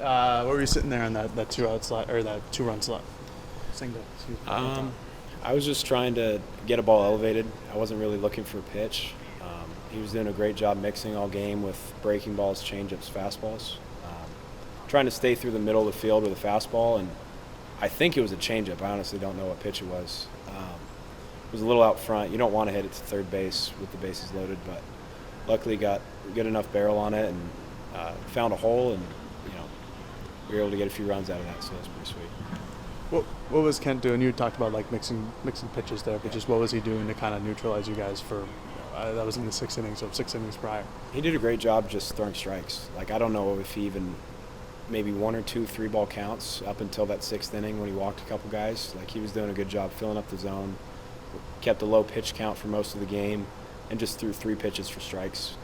Where were you sitting there on that 2-out slot or that 2-run slot? Single. Excuse me. I was just trying to get a ball elevated. I wasn't really looking for a pitch. He was doing a great job mixing all game with breaking balls, changeups, fastballs. Trying to stay through the middle of the field with a fastball, and I think it was a changeup. I honestly don't know what pitch it was. It was a little out front. You don't want to hit it to third base with the bases loaded, but luckily got good enough barrel on it and found a hole, and we were able to get a few runs out of that, so that's pretty sweet. What was Kent doing? You talked about like mixing pitches there, but just what was he doing to kind of neutralize you guys for? That was in the 6th inning, so 6 innings prior. He did a great job just throwing strikes. Like, I don't know if he even maybe 1 or 2 3-ball counts up until that 6th inning when he walked a couple guys. Like, he was doing a good job filling up the zone, kept a low pitch count for most of the game, and just threw 3 pitches for strikes.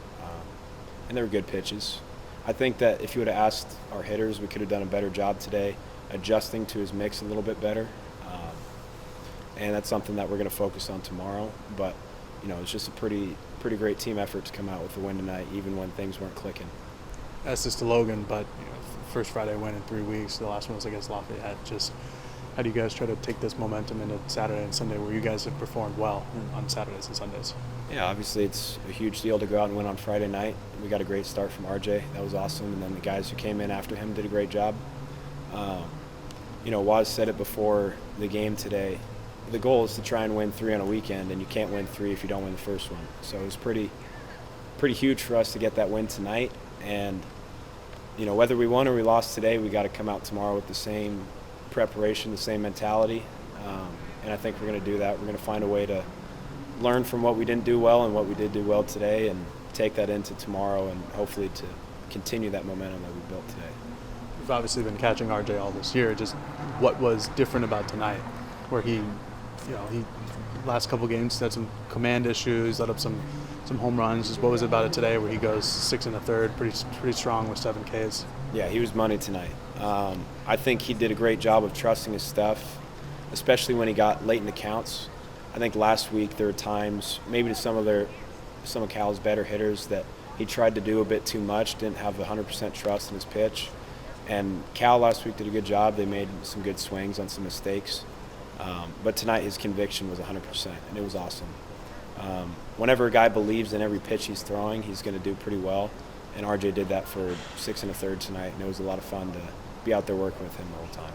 And they were good pitches. I think that if you would have asked our hitters, we could have done a better job today adjusting to his mix a little bit better. And that's something that we're going to focus on tomorrow. But it's just a pretty great team effort to come out with the win tonight, even when things weren't clicking. That's just to Logan, but first Friday win in 3 weeks. The last one was against Lafayette. Just how do you guys try to take this momentum into Saturday and Sunday, where you guys have performed well on Saturdays and Sundays? Yeah, obviously it's a huge deal to go out and win on Friday night. We got a great start from RJ. That was awesome, and then the guys who came in after him did a great job. Waz said it before the game today. The goal is to try and win 3 on a weekend, and you can't win 3 if you don't win the first one. So it was pretty huge for us to get that win tonight. And, whether we won or we lost today, we got to come out tomorrow with the same preparation, the same mentality. And I think we're going to do that. We're going to find a way to learn from what we didn't do well and what we did do well today and take that into tomorrow and hopefully to continue that momentum that we built today. You've obviously been catching RJ all this year. Just what was different about tonight, where he last couple games had some command issues, let up some home runs. Just what was it about it today, where he goes 6 1/3, pretty strong with 7 Ks? Yeah, he was money tonight. I think he did a great job of trusting his stuff, especially when he got late in the counts. I think last week there were times, maybe to some of Cal's better hitters, that he tried to do a bit too much, didn't have 100% trust in his pitch. And Cal last week did a good job. They made some good swings on some mistakes. But tonight his conviction was 100%, and it was awesome. Whenever a guy believes in every pitch he's throwing, he's going to do pretty well. And RJ did that for 6 1/3 tonight, and it was a lot of fun to be out there working with him the whole time.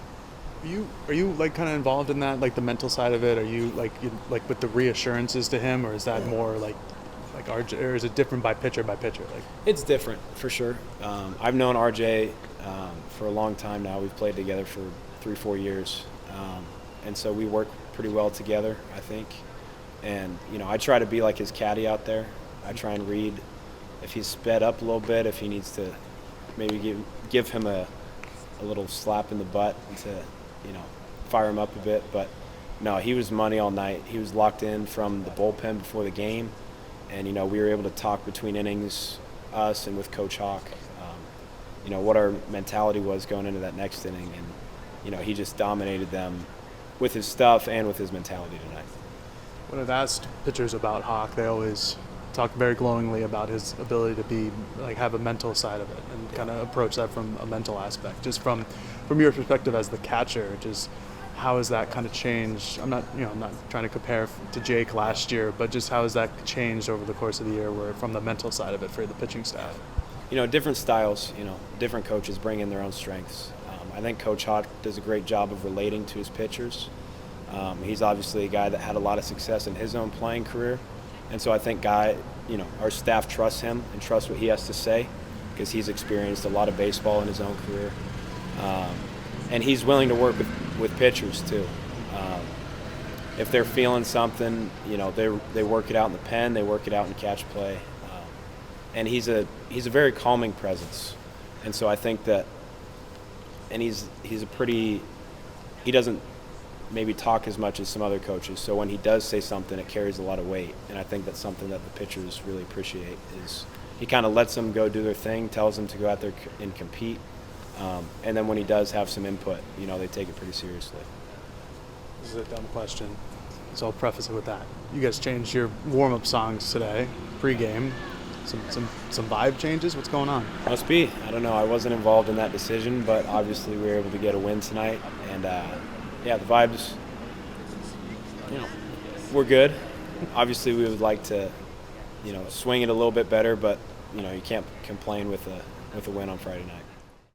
Are you like kind of involved in that, like the mental side of it? Are you like with the reassurances to him, or is that more like RJ, or is it different by pitcher by pitcher? Like, it's different for sure. I've known RJ for a long time now. We've played together for 3-4 years, and so we work pretty well together, I think. And I try to be like his caddy out there. I try and read if he's sped up a little bit, if he needs to maybe give him a little slap in the butt to fire him up a bit. But no, he was money all night. He was locked in from the bullpen before the game, and we were able to talk between innings, us and with Coach Hawk, what our mentality was going into that next inning, and he just dominated them with his stuff and with his mentality tonight. When I've asked pitchers about Hawk, they always talk very glowingly about his ability to have a mental side of it and kind of approach that from a mental aspect. Just from your perspective as the catcher, just how has that kind of changed? I'm not trying to compare to Jake last year, but just how has that changed over the course of the year, where from the mental side of it for the pitching staff? Different styles, different coaches bring in their own strengths. I think Coach Hawk does a great job of relating to his pitchers. He's obviously a guy that had a lot of success in his own playing career. And so I think our staff trusts him and trusts what he has to say, because he's experienced a lot of baseball in his own career. And he's willing to work with pitchers too. If they're feeling something, they work it out in the pen, they work it out in catch play. And he's a very calming presence. And so I think that, and he doesn't maybe talk as much as some other coaches. So when he does say something, it carries a lot of weight. And I think that's something that the pitchers really appreciate, is he kind of lets them go do their thing, tells them to go out there and compete. And then when he does have some input, they take it pretty seriously. This is a dumb question, so I'll preface it with that. You guys changed your warm-up songs today, pre-game. Some vibe changes. What's going on? Must be. I don't know. I wasn't involved in that decision, but obviously we were able to get a win tonight. And, yeah, the vibes, we're good. Obviously we would like to, swing it a little bit better, but, you can't complain with a win on Friday night.